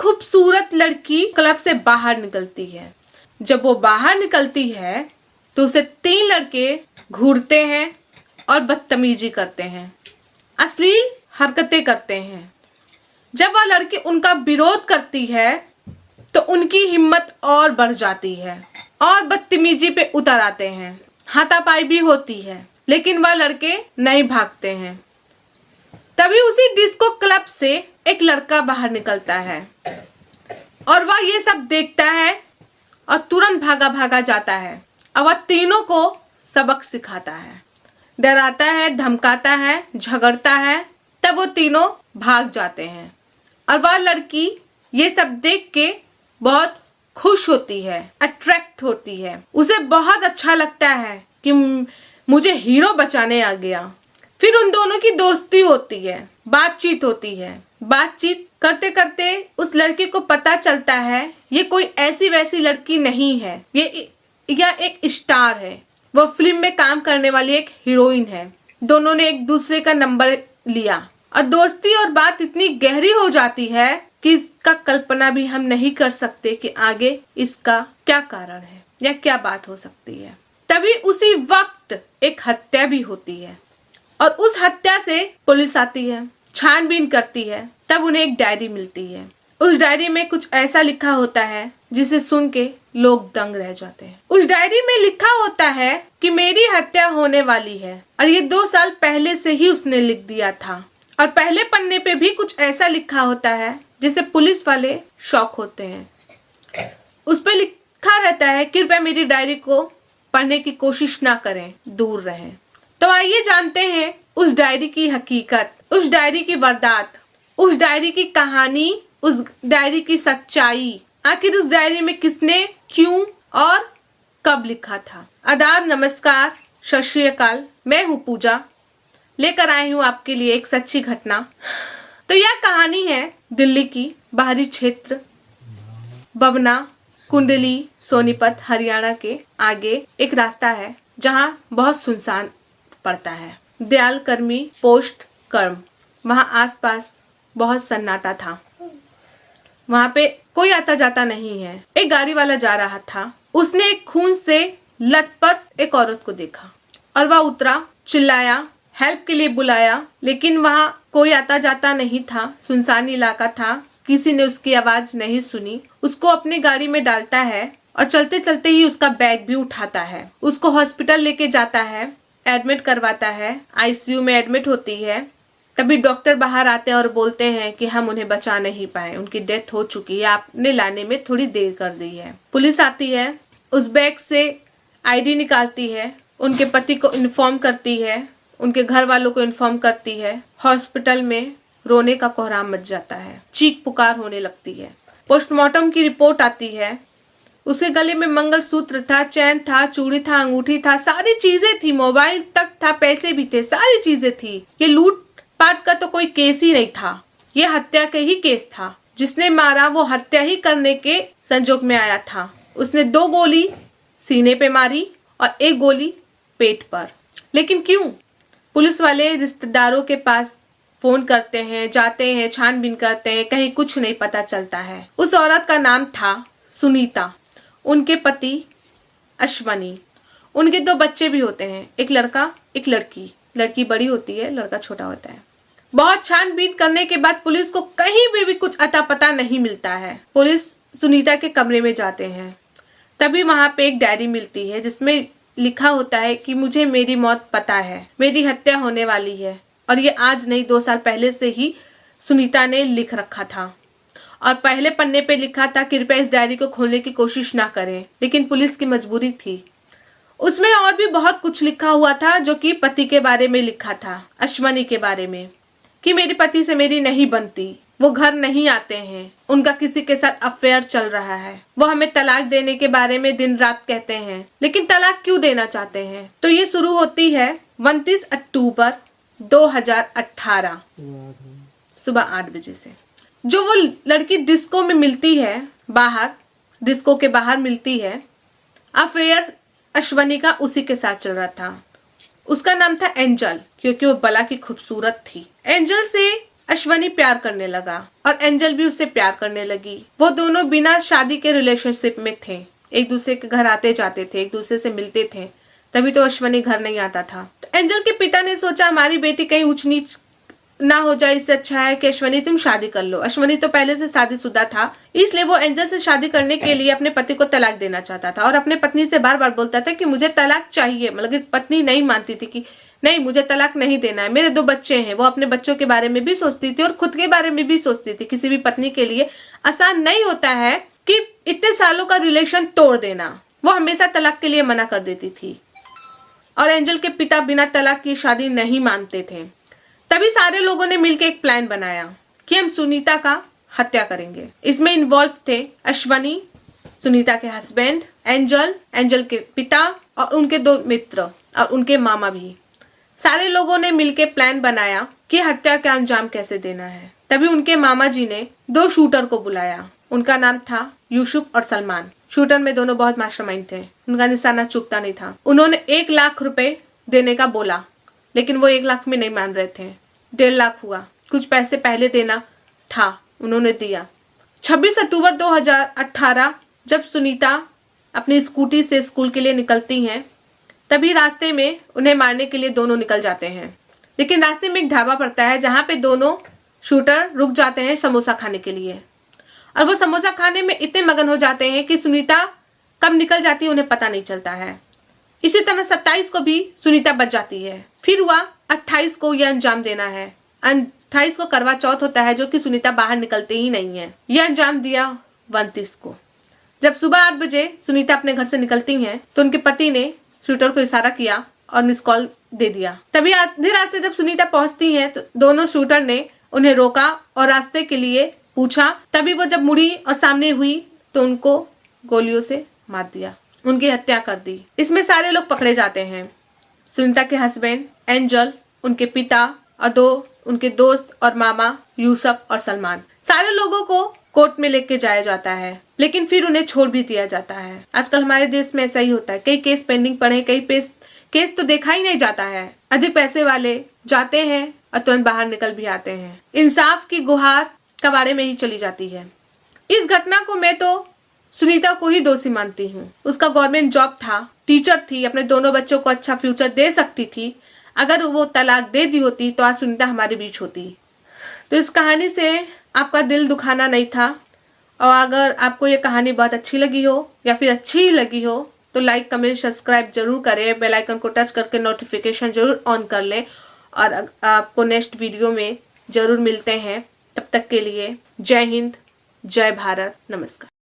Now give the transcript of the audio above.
खूबसूरत लड़की क्लब से बाहर निकलती है। जब वो बाहर निकलती है तो उसे 3 लड़के घूरते हैं और बदतमीजी करते हैं, अश्लील हरकतें करते हैं। जब वह लड़की उनका विरोध करती है तो उनकी हिम्मत और बढ़ जाती है और बदतमीजी पे उतर आते हैं। हाथापाई भी होती है, लेकिन वह लड़के नहीं भागते हैं। तभी उसी डिस्को क्लब से एक लड़का बाहर निकलता है और वह ये सब देखता है और तुरंत भागा भागा जाता है और वह तीनों को सबक सिखाता है, डराता है, धमकाता है, झगड़ता है। तब वो तीनों भाग जाते हैं और वह लड़की ये सब देख के बहुत खुश होती है, अट्रैक्ट होती है। उसे बहुत अच्छा लगता है कि मुझे हीरो बचाने आ गया। फिर उन दोनों की दोस्ती होती है, बातचीत होती है। बातचीत करते करते उस लड़के को पता चलता है ये कोई ऐसी वैसी लड़की नहीं है, यह एक स्टार है। वो फिल्म में काम करने वाली एक हीरोइन है। दोनों ने एक दूसरे का नंबर लिया और दोस्ती और बात इतनी गहरी हो जाती है कि इसका कल्पना भी हम नहीं कर सकते कि आगे इसका क्या कारण है या क्या बात हो सकती है। तभी उसी वक्त एक हत्या भी होती है और उस हत्या से पुलिस आती है, छानबीन करती है। तब उन्हें एक डायरी मिलती है। उस डायरी में कुछ ऐसा लिखा होता है जिसे सुन के लोग दंग रह जाते हैं। उस डायरी में लिखा होता है कि मेरी हत्या होने वाली है और ये 2 साल पहले से ही उसने लिख दिया था। और पहले पन्ने पे भी कुछ ऐसा लिखा होता है जिसे पुलिस वाले शॉक होते हैं। उस पे लिखा रहता है कृपया मेरी डायरी को पढ़ने की कोशिश ना करें, दूर रहें। तो आइए जानते हैं उस डायरी की हकीकत, उस डायरी की वारदात, उस डायरी की कहानी, उस डायरी की सच्चाई। आखिर उस डायरी में किसने, क्यों और कब लिखा था। आदाब, नमस्कार, सत श्री अकाल। मैं हूँ पूजा, लेकर आई हूँ आपके लिए एक सच्ची घटना। तो यह कहानी है दिल्ली की बाहरी क्षेत्र बबना, कुंडली, सोनीपत, हरियाणा के आगे एक रास्ता है जहाँ बहुत सुनसान पड़ता है। दयाल कर्मी पोस्ट कर्म, वहाँ आसपास बहुत सन्नाटा था। वहाँ पे कोई आता जाता नहीं है। एक गाड़ी वाला जा रहा था। उसने एक खून से लथपथ एक औरत को देखा और वह उतरा, चिल्लाया, हेल्प के लिए बुलाया, लेकिन वहाँ कोई आता जाता नहीं था। सुनसान इलाका था, किसी ने उसकी आवाज नहीं सुनी। उसको अपनी गाड़ी में डालता है और चलते चलते ही उसका बैग भी उठाता है। उसको हॉस्पिटल लेके जाता है, एडमिट करवाता है। आईसीयू में एडमिट होती है। तभी डॉक्टर बाहर आते हैं और बोलते हैं कि हम उन्हें बचा नहीं पाए, उनकी डेथ हो चुकी है, आपने लाने में थोड़ी देर कर दी है। पुलिस आती है, उस बैग से आईडी निकालती है, उनके पति को इन्फॉर्म करती है, उनके घर वालों को इन्फॉर्म करती है। हॉस्पिटल में रोने का कोहराम मच जाता है, चीख पुकार होने लगती है। पोस्टमार्टम की रिपोर्ट आती है। उसके गले में मंगलसूत्र था, चैन था, चूड़ी था, अंगूठी था, सारी चीजें थी, मोबाइल तक था, पैसे भी थे, सारी चीजें थी। ये लूट पाट का तो कोई केस ही नहीं था, ये हत्या का ही केस था। जिसने मारा वो हत्या ही करने के संजोग में आया था। उसने 2 गोली सीने पे मारी और 1 गोली पेट पर। लेकिन क्यों? पुलिस वाले रिश्तेदारों के पास फोन करते हैं, जाते हैं, छानबीन करते हैं, कहीं कुछ नहीं पता चलता है। उस औरत का नाम था सुनीता, उनके पति अश्वनी। उनके 2 बच्चे भी होते हैं, एक लड़का एक लड़की। लड़की बड़ी होती है, लड़का छोटा होता है। बहुत छानबीन करने के बाद पुलिस को कहीं भी कुछ अता पता नहीं मिलता है। पुलिस सुनीता के कमरे में जाते हैं। तभी वहां पे एक डायरी मिलती है जिसमें लिखा होता है कि मुझे मेरी मौत पता है, मेरी हत्या होने वाली है। और ये आज नहीं, 2 साल पहले से ही सुनीता ने लिख रखा था। और पहले पन्ने पे लिखा था कृपया इस डायरी को खोलने की कोशिश ना करें, लेकिन पुलिस की मजबूरी थी। उसमें और भी बहुत कुछ लिखा हुआ था, जो कि पति के बारे में लिखा था, अश्वनी के बारे में, कि मेरे पति से मेरी नहीं बनती, वो घर नहीं आते हैं, उनका किसी के साथ अफेयर चल रहा है, वो हमें तलाक देने के बारे में दिन रात कहते हैं, लेकिन तलाक क्यों देना चाहते हैं। तो ये शुरू होती है 29 अक्टूबर 2018 सुबह 8 बजे से। जो वो लड़की डिस्को में मिलती है, बाहर डिस्को के बाहर मिलती है, अफेयर अश्वनी का उसी के साथ चल रहा था। उसका नाम था एंजल, क्योंकि वो बला की खूबसूरत थी। एंजल से अश्वनी प्यार करने लगा और एंजल भी उससे प्यार करने लगी। वो दोनों बिना शादी के रिलेशनशिप में थे, एक दूसरे के घर आते जाते थे, एक दूसरे से मिलते थे, तभी तो अश्वनी घर नहीं आता था। तो एंजल के पिता ने सोचा हमारी बेटी कहीं ऊंच नीच ना हो जाए, इससे अच्छा है कि अश्वनी तुम शादी कर लो। अश्वनी तो पहले से शादीशुदा था, इसलिए वो एंजल से शादी करने के लिए अपने पति को तलाक देना चाहता था और अपने पत्नी से बार बार बोलता था कि मुझे तलाक चाहिए। मतलब पत्नी नहीं मानती थी कि नहीं मुझे तलाक नहीं देना है, मेरे 2 बच्चे हैं। वो अपने बच्चों के बारे में भी सोचती थी और खुद के बारे में भी सोचती थी। किसी भी पत्नी के लिए आसान नहीं होता है कि इतने सालों का रिलेशन तोड़ देना। वो हमेशा तलाक के लिए मना कर देती थी और एंजल के पिता बिना तलाक की शादी नहीं मानते थे। तभी सारे लोगों ने मिलकर एक प्लान बनाया कि हम सुनीता का हत्या करेंगे। इसमें इन्वॉल्व थे अश्वनी, सुनीता के हस्बैंड, एंजल के पिता और उनके 2 मित्र और उनके मामा भी। सारे लोगों ने मिलकर प्लान बनाया कि हत्या का अंजाम कैसे देना है। तभी उनके मामा जी ने 2 शूटर को बुलाया। उनका नाम था यूसुफ और सलमान। शूटर में दोनों बहुत मास्टरमाइंड थे, उनका निशाना चूकता नहीं था। उन्होंने 1 लाख रुपए देने का बोला, लेकिन वो 1 लाख में नहीं मान रहे थे। 1.5 लाख हुआ, कुछ पैसे पहले देना था, उन्होंने दिया। 26 अक्टूबर 2018 जब सुनीता अपनी स्कूटी से स्कूल के लिए निकलती हैं, तभी रास्ते में उन्हें मारने के लिए दोनों निकल जाते हैं। लेकिन रास्ते में एक ढाबा पड़ता है जहां पे दोनों शूटर रुक जाते हैं समोसा खाने के लिए, और वो समोसा खाने में इतने मगन हो जाते हैं कि सुनीता कब निकल जाती है उन्हें पता नहीं चलता है। इसी तरह 27 को भी सुनीता बच जाती है। फिर हुआ 28 को यह अंजाम देना है। 28 को करवा चौथ होता है, जो कि सुनीता बाहर निकलते ही नहीं है। यह अंजाम दिया 29 को। जब सुबह 8 बजे सुनीता अपने घर से निकलती हैं, तो उनके पति ने शूटर को इशारा किया और मिस कॉल दे दिया। तभी आधे रास्ते जब सुनीता पहुंचती हैं, तो दोनों शूटर ने उन्हें रोका और रास्ते के लिए पूछा। तभी वो जब मुड़ी और सामने हुई तो उनको गोलियों से मार दिया, उनकी हत्या कर दी। इसमें सारे लोग पकड़े जाते हैं, सुनीता के हस्बैंड, एंजल, उनके पिता और 2 उनके दोस्त और मामा यूसुफ और सलमान। सारे लोगों को कोर्ट में लेके जाया जाता है, लेकिन फिर उन्हें छोड़ भी दिया जाता है। आजकल हमारे देश में ऐसा ही होता है, कई केस पेंडिंग पड़े, कई केस तो देखा ही नहीं जाता है। अधिक पैसे वाले जाते हैं और तुरंत बाहर निकल भी आते हैं। इंसाफ की गुहार कबाड़े में ही चली जाती है। इस घटना को मैं तो सुनीता को ही दोषी मानती हूँ। उसका गवर्नमेंट जॉब था, टीचर थी, अपने दोनों बच्चों को अच्छा फ्यूचर दे सकती थी। अगर वो तलाक दे दी होती तो आज सुनीता हमारे बीच होती। तो इस कहानी से आपका दिल दुखाना नहीं था। और अगर आपको ये कहानी बहुत अच्छी लगी हो या फिर अच्छी लगी हो तो लाइक, कमेंट, सब्सक्राइब जरूर करें। बेल आइकन को टच करके नोटिफिकेशन जरूर ऑन कर लें। और आपको नेक्स्ट वीडियो में जरूर मिलते हैं। तब तक के लिए जय हिंद, जय भारत, नमस्कार।